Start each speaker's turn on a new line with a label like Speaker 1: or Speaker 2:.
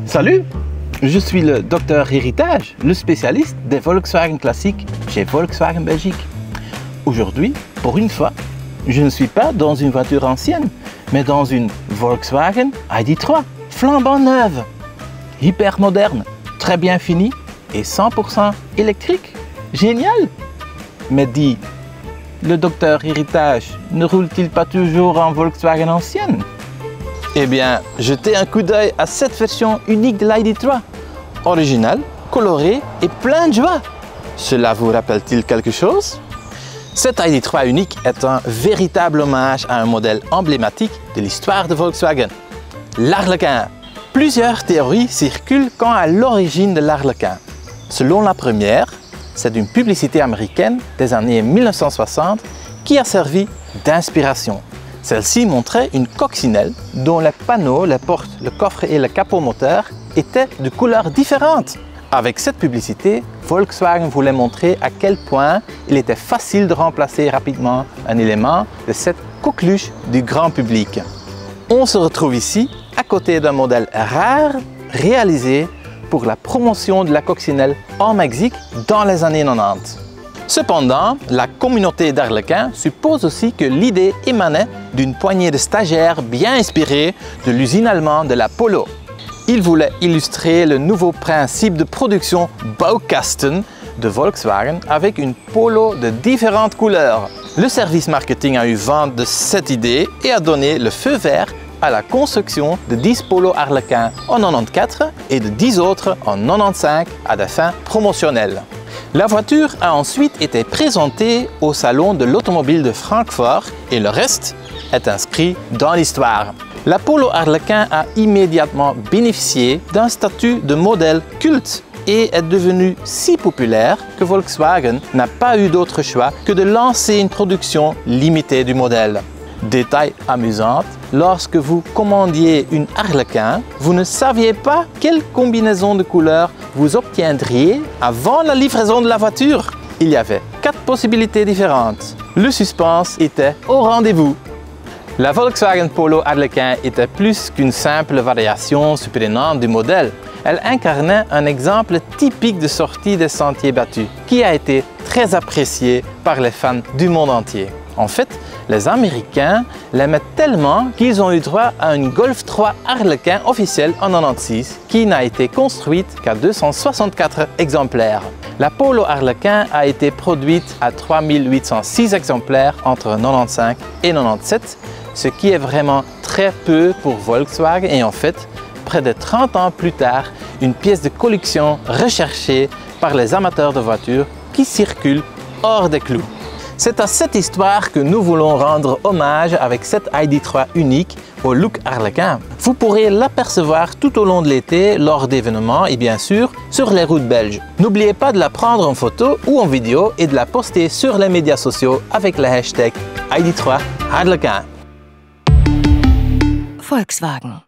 Speaker 1: Salut, je suis le docteur Héritage, le spécialiste des Volkswagen classiques chez Volkswagen Belgique. Aujourd'hui, pour une fois, je ne suis pas dans une voiture ancienne, mais dans une Volkswagen ID.3, flambant neuve, hyper moderne, très bien finie et 100% électrique. Génial! Mais dis, le docteur Héritage ne roule-t-il pas toujours en Volkswagen ancienne? Eh bien, jetez un coup d'œil à cette version unique de l'ID.3. Originale, colorée et plein de joie. Cela vous rappelle-t-il quelque chose? Cette ID.3 unique est un véritable hommage à un modèle emblématique de l'histoire de Volkswagen, l'Arlequin. Plusieurs théories circulent quant à l'origine de l'Arlequin. Selon la première, c'est une publicité américaine des années 1960 qui a servi d'inspiration. Celle-ci montrait une coccinelle dont les panneaux, les portes, le coffre et le capot moteur étaient de couleurs différentes. Avec cette publicité, Volkswagen voulait montrer à quel point il était facile de remplacer rapidement un élément de cette coqueluche du grand public. On se retrouve ici à côté d'un modèle rare réalisé pour la promotion de la coccinelle en Mexique dans les années 90. Cependant, la communauté d'Arlequin suppose aussi que l'idée émanait d'une poignée de stagiaires bien inspirés de l'usine allemande de la Polo. Ils voulaient illustrer le nouveau principe de production Baukasten de Volkswagen avec une Polo de différentes couleurs. Le service marketing a eu vent de cette idée et a donné le feu vert à la construction de 10 Polo Arlequin en 94 et de 10 autres en 95 à des fins promotionnelles. La voiture a ensuite été présentée au salon de l'automobile de Francfort et le reste est inscrit dans l'histoire. La Polo Arlequin a immédiatement bénéficié d'un statut de modèle culte et est devenue si populaire que Volkswagen n'a pas eu d'autre choix que de lancer une production limitée du modèle. Détail amusant, lorsque vous commandiez une Arlequin, vous ne saviez pas quelle combinaison de couleurs vous obtiendriez avant la livraison de la voiture. Il y avait 4 possibilités différentes. Le suspense était au rendez-vous. La Volkswagen Polo Arlequin était plus qu'une simple variation surprenante du modèle. Elle incarnait un exemple typique de sortie des sentiers battus, qui a été très apprécié par les fans du monde entier. En fait, les Américains l'aimaient tellement qu'ils ont eu droit à une Golf 3 Arlequin officielle en 1996 qui n'a été construite qu'à 264 exemplaires. La Polo Arlequin a été produite à 3806 exemplaires entre 1995 et 1997, ce qui est vraiment très peu pour Volkswagen et en fait, près de 30 ans plus tard, une pièce de collection recherchée par les amateurs de voitures qui circulent hors des clous. C'est à cette histoire que nous voulons rendre hommage avec cette ID.3 unique au look Arlequin. Vous pourrez l'apercevoir tout au long de l'été lors d'événements et bien sûr sur les routes belges. N'oubliez pas de la prendre en photo ou en vidéo et de la poster sur les médias sociaux avec le hashtag ID.3 Arlequin.
Speaker 2: Volkswagen.